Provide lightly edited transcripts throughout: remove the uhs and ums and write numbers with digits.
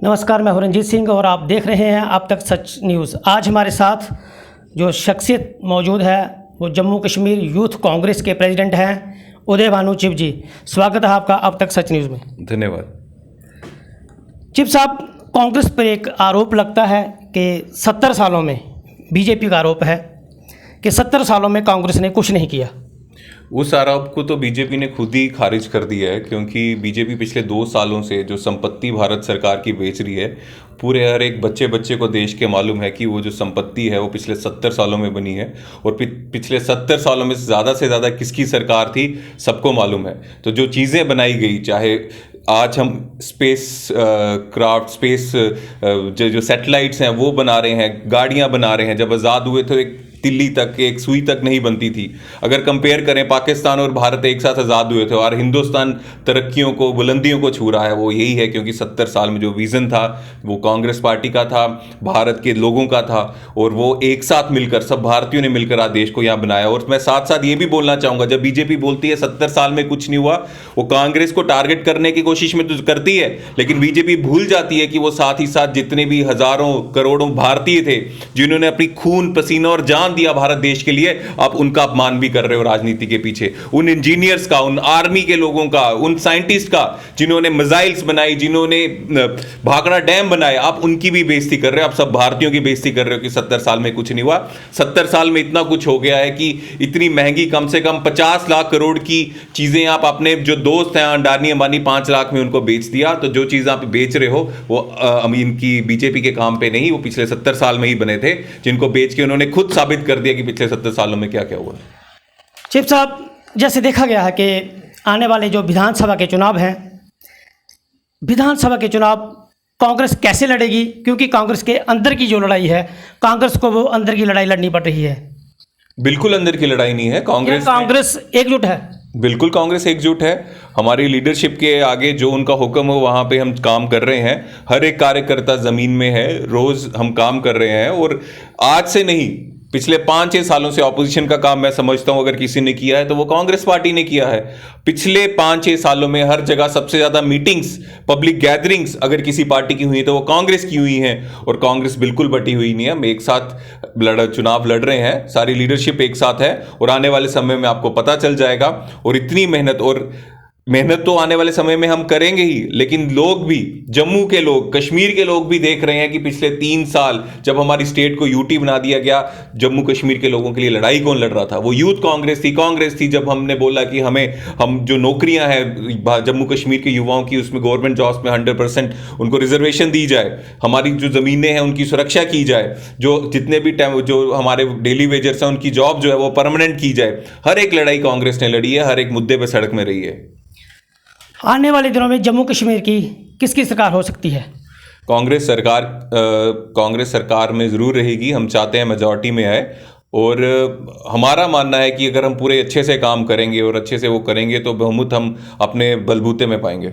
नमस्कार, मैं हूं रंजीत सिंह और आप देख रहे हैं अब तक सच न्यूज़। आज हमारे साथ जो शख्सियत मौजूद है वो जम्मू कश्मीर यूथ कांग्रेस के प्रेसिडेंट हैं उदय भानु चिब जी। स्वागत है आपका अब तक सच न्यूज़ में। धन्यवाद। चिब साहब, कांग्रेस पर एक आरोप लगता है कि 70 सालों में, बीजेपी का आरोप है कि 70 सालों में कांग्रेस ने कुछ नहीं किया। उस आरोप को तो बीजेपी ने खुद ही खारिज कर दिया है, क्योंकि बीजेपी पिछले 2 सालों से जो संपत्ति भारत सरकार की बेच रही है, पूरे हर एक बच्चे बच्चे को देश के मालूम है कि वो जो संपत्ति है वो पिछले 70 सालों में बनी है। और पिछले 70 सालों में से ज़्यादा किसकी सरकार थी सबको मालूम है। तो जो चीज़ें बनाई गई, चाहे आज हम स्पेस जो सैटेलाइट्स हैं वो बना रहे हैं, गाड़ियां बना रहे हैं। जब आज़ाद हुए तो एक तिल्ली तक, एक सुई तक नहीं बनती थी। अगर कंपेयर करें, पाकिस्तान और भारत एक साथ आज़ाद हुए थे और हिंदुस्तान तरक्कियों को, बुलंदियों को छू रहा है। वो यही है क्योंकि 70 साल में जो विज़न था वो कांग्रेस पार्टी का था, भारत के लोगों का था, और वो एक साथ मिलकर, सब भारतीयों ने मिलकर आज देश को यहाँ बनाया। और मैं साथ साथ ये भी बोलना चाहूँगा, जब बीजेपी बोलती है 70 साल में कुछ नहीं हुआ, वो कांग्रेस को टारगेट करने की कोशिश में तो करती है, लेकिन बीजेपी भूल जाती है कि वो साथ ही साथ जितने भी हज़ारों करोड़ों भारतीय थे जिन्होंने अपनी खून पसीना और जान दिया भारत देश के लिए, आप उनका अपमान भी कर रहे हो राजनीति के पीछे। उन इंजीनियर्स का, उन आर्मी के लोगों का, उन साइंटिस्ट का जिन्होंने मिसाइल्स बनाई, जिन्होंने भाखड़ा डैम बनाए, आप उनकी भी बेइज्जती कर रहे हो। आप सब भारतीयों की बेइज्जती कर रहे हो कि 70 साल में कुछ नहीं हुआ। 70 साल में इतना कुछ हो गया है कि इतनी महंगी, कम से कम 50 लाख करोड़ की चीजें आप अपने जो दोस्त हैं अडानी अंबानी 5 लाख में उनको बेच दिया। तो जो चीज आप बेच रहे हो वो इनकी बीजेपी के काम पे नहीं, वो पिछले 70 साल में ही बने थे, जिनको बेच के उन्होंने खुद साबित कर दिया कि पिछले 70 सालों में क्या क्या हुआ। चिब साहब, जैसे देखा गया है कि आने वाले जो विधानसभा के चुनाव हैं, विधानसभा के चुनाव कांग्रेस कैसे लड़ेगी? क्योंकि कांग्रेस के अंदर की जो लड़ाई है, कांग्रेस को वो अंदर की लड़ाई लड़नी पड़ रही है। बिल्कुल अंदर की लड़ाई नहीं है। कांग्रेस एकजुट है। बिल्कुल कांग्रेस एकजुट है। हमारी लीडरशिप के आगे जो उनका हुक्म हो वहाँ पे हम काम कर रहे हैं। हर एक कार्यकर्ता ज़मीन में है, रोज़ हम काम कर रहे हैं। और आज से नहीं, पिछले 5-6 सालों से ऑपोजिशन का काम मैं समझता हूं अगर किसी ने किया है तो वो कांग्रेस पार्टी ने किया है। पिछले 5-6 सालों में हर जगह सबसे ज़्यादा मीटिंग्स, पब्लिक गैदरिंग्स अगर किसी पार्टी की हुई है तो वो कांग्रेस की हुई हैं। और कांग्रेस बिल्कुल बटी हुई नहीं है। हम एक साथ चुनाव लड़ रहे हैं, सारी लीडरशिप एक साथ है, और आने वाले समय में आपको पता चल जाएगा। और इतनी मेहनत तो आने वाले समय में हम करेंगे ही, लेकिन लोग भी, जम्मू के लोग, कश्मीर के लोग भी देख रहे हैं कि पिछले 3 साल जब हमारी स्टेट को यूटी बना दिया गया, जम्मू कश्मीर के लोगों के लिए लड़ाई कौन लड़ रहा था? वो यूथ कांग्रेस थी। जब हमने बोला कि हम जो नौकरियां हैं जम्मू कश्मीर के युवाओं की, उसमें गवर्नमेंट जॉब्स में 100% उनको रिजर्वेशन दी जाए, हमारी जो ज़मीनें हैं उनकी सुरक्षा की जाए, जो जितने भी जो हमारे डेली वेजर्स हैं उनकी जॉब जो है वो परमानेंट की जाए। हर एक लड़ाई कांग्रेस ने लड़ी है, हर एक मुद्दे पर सड़क में रही है। आने वाले दिनों में जम्मू कश्मीर की किसकी सरकार हो सकती है? कांग्रेस सरकार में ज़रूर रहेगी। हम चाहते हैं मेजॉरिटी में आए, और हमारा मानना है कि अगर हम पूरे अच्छे से काम करेंगे और अच्छे से वो करेंगे तो बहुमत हम अपने बलबूते में पाएंगे।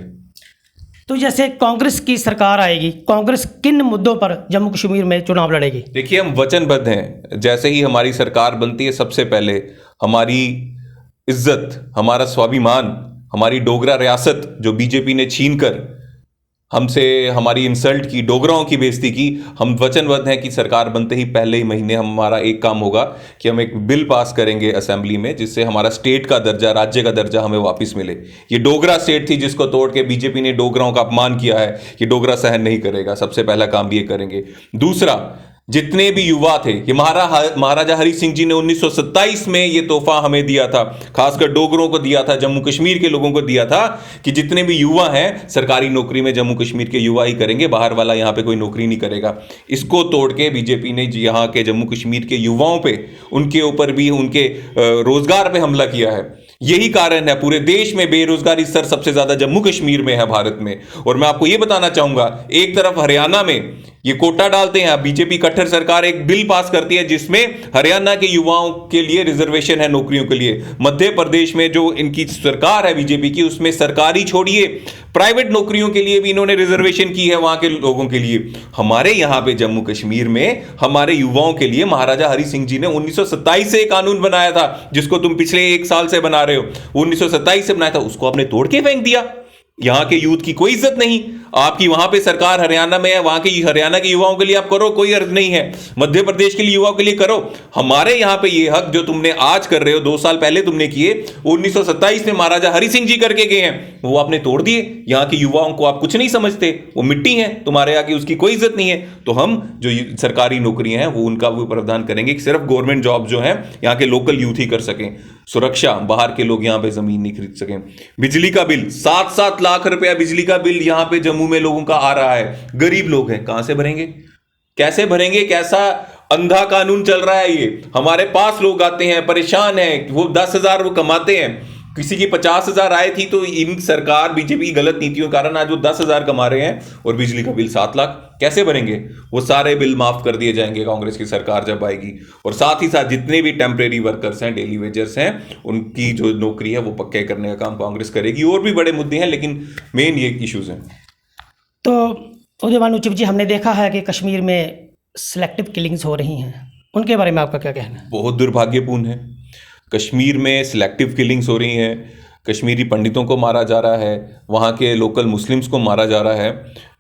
तो जैसे कांग्रेस की सरकार आएगी, कांग्रेस किन मुद्दों पर जम्मू कश्मीर में चुनाव लड़ेगी? देखिए, हम वचनबद्ध हैं। जैसे ही हमारी सरकार बनती है, सबसे पहले हमारी इज्जत, हमारा स्वाभिमान, हमारी डोगरा रियासत जो बीजेपी ने छीनकर हमसे हमारी इंसल्ट की, डोगराओं की बेइज्जती की, हम वचनबद्ध हैं कि सरकार बनते ही पहले ही महीने हमारा एक काम होगा कि हम एक बिल पास करेंगे असेंबली में, जिससे हमारा स्टेट का दर्जा, राज्य का दर्जा हमें वापस मिले। ये डोगरा स्टेट थी जिसको तोड़ के बीजेपी ने डोगराओं का अपमान किया है, ये डोगरा सहन नहीं करेगा। सबसे पहला काम भी ये करेंगे। दूसरा, जितने भी युवा थे, ये महाराजा हरि सिंह जी ने 1927 में ये तोहफा हमें दिया था, खासकर डोगरों को दिया था, जम्मू कश्मीर के लोगों को दिया था कि जितने भी युवा हैं सरकारी नौकरी में जम्मू कश्मीर के युवा ही करेंगे, बाहर वाला यहाँ पे कोई नौकरी नहीं करेगा। इसको तोड़ के बीजेपी ने यहाँ के जम्मू कश्मीर के युवाओं पे, उनके ऊपर भी, उनके रोजगार पे हमला किया है। यही कारण है, पूरे देश में बेरोजगारी स्तर सबसे ज्यादा जम्मू कश्मीर में है, भारत में। और मैं आपको ये बताना चाहूंगा, एक तरफ हरियाणा में ये कोटा डालते हैं, बीजेपी कट्टर सरकार एक बिल पास करती है जिसमें हरियाणा के युवाओं के लिए रिजर्वेशन है नौकरियों के लिए। मध्य प्रदेश में जो इनकी सरकार है बीजेपी की, उसमें सरकारी छोड़िए, प्राइवेट नौकरियों के लिए भी इन्होंने रिजर्वेशन की है वहां के लोगों के लिए। हमारे यहां पे जम्मू कश्मीर में हमारे युवाओं के लिए महाराजा हरि सिंह जी ने 1927 से एक कानून बनाया था, जिसको तुम पिछले 1 साल से बना रहे हो। 1927 से बनाया था, उसको आपने तोड़ के फेंक दिया। यहाँ के यूथ की कोई इज्जत नहीं। आपकी वहां पे सरकार हरियाणा में है, वहां के हरियाणा के युवाओं के लिए आप करो, कोई अर्थ नहीं है। मध्य प्रदेश के लिए युवाओं के लिए करो। हमारे यहाँ पे ये हक जो तुमने आज कर रहे हो, 2 साल पहले तुमने किए, 1927 में महाराजा हरि सिंह जी करके गए हैं, वो आपने तोड़ दिए। यहाँ के युवाओं को आप कुछ नहीं समझते, वो मिट्टी है तुम्हारे यहाँ की, उसकी कोई इज्जत नहीं है। तो हम जो सरकारी नौकरियां हैं वो उनका भी प्रावधान करेंगे कि सिर्फ गवर्नमेंट जॉब जो है यहाँ के लोकल यूथ ही कर सकें। सुरक्षा, बाहर के लोग यहाँ पे जमीन नहीं खरीद सकें। बिजली का बिल 7-7 लाख रुपया बिजली का बिल यहाँ पे जम्मू में लोगों का आ रहा है। गरीब लोग हैं, कहां से भरेंगे, कैसे भरेंगे? कैसा अंधा कानून चल रहा है ये? हमारे पास लोग आते हैं, परेशान हैं, वो 10,000 वो कमाते हैं, किसी की 50,000 आए थी, तो इन सरकार बीजेपी की गलत नीतियों के कारण आज वो 10,000 कमा रहे हैं और बिजली का बिल 7 लाख कैसे भरेंगे? वो सारे बिल माफ कर दिए जाएंगे कांग्रेस की सरकार जब आएगी। और साथ ही साथ जितने भी टेम्परेरी वर्कर्स हैं, डेली वेजर्स हैं, उनकी जो नौकरी है वो पक्के करने का काम कांग्रेस करेगी। और भी बड़े मुद्दे हैं, लेकिन मेन ये इश्यूज हैं। तो उदयभानु चिब जी, हमने देखा है कि कश्मीर में सिलेक्टिव किलिंग्स हो रही हैं, उनके बारे में आपका क्या कहना है? बहुत दुर्भाग्यपूर्ण है। कश्मीर में सिलेक्टिव किलिंग्स हो रही हैं, कश्मीरी पंडितों को मारा जा रहा है, वहाँ के लोकल मुस्लिम्स को मारा जा रहा है।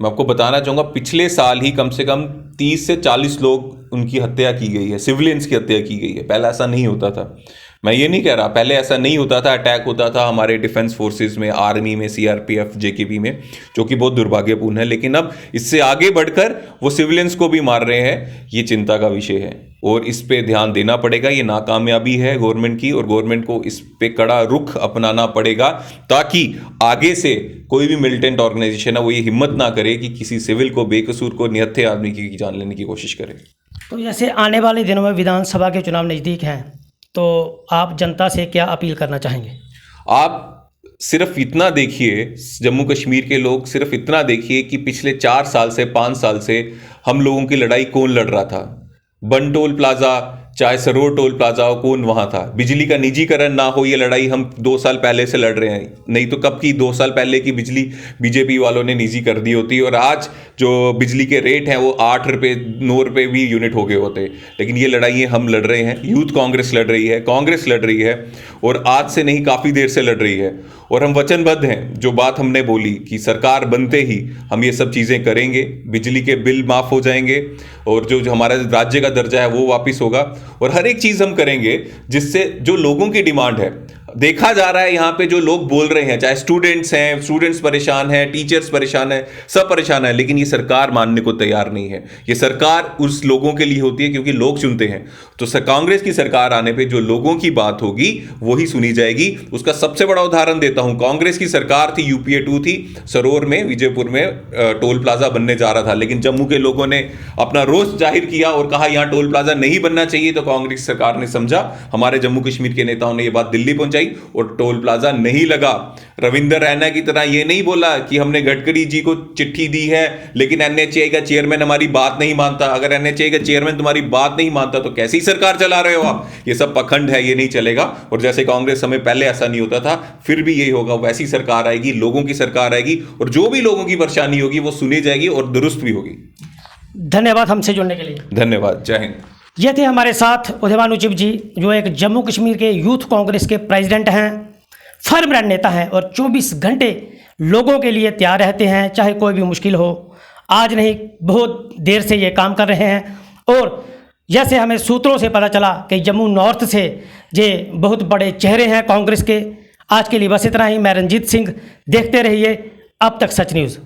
मैं आपको बताना चाहूँगा, पिछले साल ही कम से कम 30 से 40 लोग उनकी हत्या की गई है, सिविलियंस की हत्या की गई है। पहले ऐसा नहीं होता था। मैं ये नहीं कह रहा पहले ऐसा नहीं होता था, अटैक होता था हमारे डिफेंस फोर्सेस में, आर्मी में, सीआरपीएफ, जेकेपी में, जो कि बहुत दुर्भाग्यपूर्ण है। लेकिन अब इससे आगे बढ़कर वो सिविलियंस को भी मार रहे हैं, ये चिंता का विषय है और इस पे ध्यान देना पड़ेगा। ये नाकामयाबी है गवर्नमेंट की और गवर्नमेंट को इस पे कड़ा रुख अपनाना पड़ेगा, ताकि आगे से कोई भी मिलिटेंट ऑर्गेनाइजेशन है वो ये हिम्मत ना करे कि किसी सिविल को, बेकसूर को, निहत्थे आदमी की जान लेने की कोशिश करे। तो जैसे आने वाले दिनों में विधानसभा के चुनाव नज़दीक हैं, तो आप जनता से क्या अपील करना चाहेंगे? आप सिर्फ इतना देखिए, जम्मू कश्मीर के लोग सिर्फ इतना देखिए कि पिछले 4 साल से 5 साल से हम लोगों की लड़ाई कौन लड़ रहा था। बन टोल प्लाजा, चाहे सरोर टोल प्लाजा हो, कौन वहां था? बिजली का निजीकरण ना हो, ये लड़ाई हम 2 साल पहले से लड़ रहे हैं। नहीं तो कब की 2 साल पहले की बिजली बीजेपी वालों ने निजी कर दी होती और आज जो बिजली के रेट हैं वो 8 रुपये 9 रुपये भी यूनिट हो गए होते। लेकिन ये लड़ाई हम लड़ रहे हैं, यूथ कांग्रेस लड़ रही है, कांग्रेस लड़ रही है और आज से नहीं, काफ़ी देर से लड़ रही है। और हम वचनबद्ध हैं, जो बात हमने बोली कि सरकार बनते ही हम ये सब चीज़ें करेंगे, बिजली के बिल माफ़ हो जाएंगे और जो हमारा राज्य का दर्जा है वो वापस होगा और हर एक चीज़ हम करेंगे जिससे जो लोगों की डिमांड है। देखा जा रहा है यहाँ पे जो लोग बोल रहे हैं, चाहे स्टूडेंट्स हैं, स्टूडेंट्स परेशान हैं, टीचर्स परेशान हैं, सब परेशान है, लेकिन ये सरकार मानने को तैयार नहीं है। ये सरकार उस लोगों के लिए होती है क्योंकि लोग चुनते हैं। तो कांग्रेस की सरकार आने पे जो लोगों की बात होगी वही सुनी जाएगी। उसका सबसे बड़ा उदाहरण देता हूं, कांग्रेस की सरकार थी, यूपीए 2 थी, सरोर में, विजयपुर में टोल प्लाजा बनने जा रहा था, लेकिन जम्मू के लोगों ने अपना रोष जाहिर किया और कहा यहां टोल प्लाजा नहीं बनना चाहिए। तो कांग्रेस सरकार ने समझा, हमारे जम्मू कश्मीर के नेताओं ने यह बात दिल्ली पहुंचाई और टोल प्लाजा नहीं लगा। रविंदर रैना की तरह ये नहीं बोला कि हमने गडकरी जी को चिट्ठी दी है लेकिन एनएचएआई का चेयरमैन हमारी बात नहीं मानता। अगर एनएचएआई का चेयरमैन तुम्हारी बात नहीं मानता तो कैसी सरकार चला रहे हो आप? ये सब पखंड है, ये नहीं चलेगा। और जैसे कांग्रेस समय पहले ऐसा नहीं होता था, फिर भी यही होगा, वैसी सरकार आएगी, लोगों की सरकार आएगी और जो भी लोगों की परेशानी होगी वो सुनी जाएगी और दुरुस्त भी होगी। धन्यवाद हमसे जुड़ने के लिए। धन्यवाद, जय हिंद। ये थे हमारे साथ उदयभानु चिब जी, जो एक जम्मू कश्मीर के यूथ कांग्रेस के प्रेसिडेंट हैं, फर्म नेता हैं और 24 घंटे लोगों के लिए तैयार रहते हैं, चाहे कोई भी मुश्किल हो। आज नहीं, बहुत देर से ये काम कर रहे हैं और जैसे हमें सूत्रों से पता चला कि जम्मू नॉर्थ से ये बहुत बड़े चेहरे हैं कांग्रेस के। आज के लिए बस इतना ही। मैं रंजीत सिंह, देखते रहिए अब तक सच न्यूज़।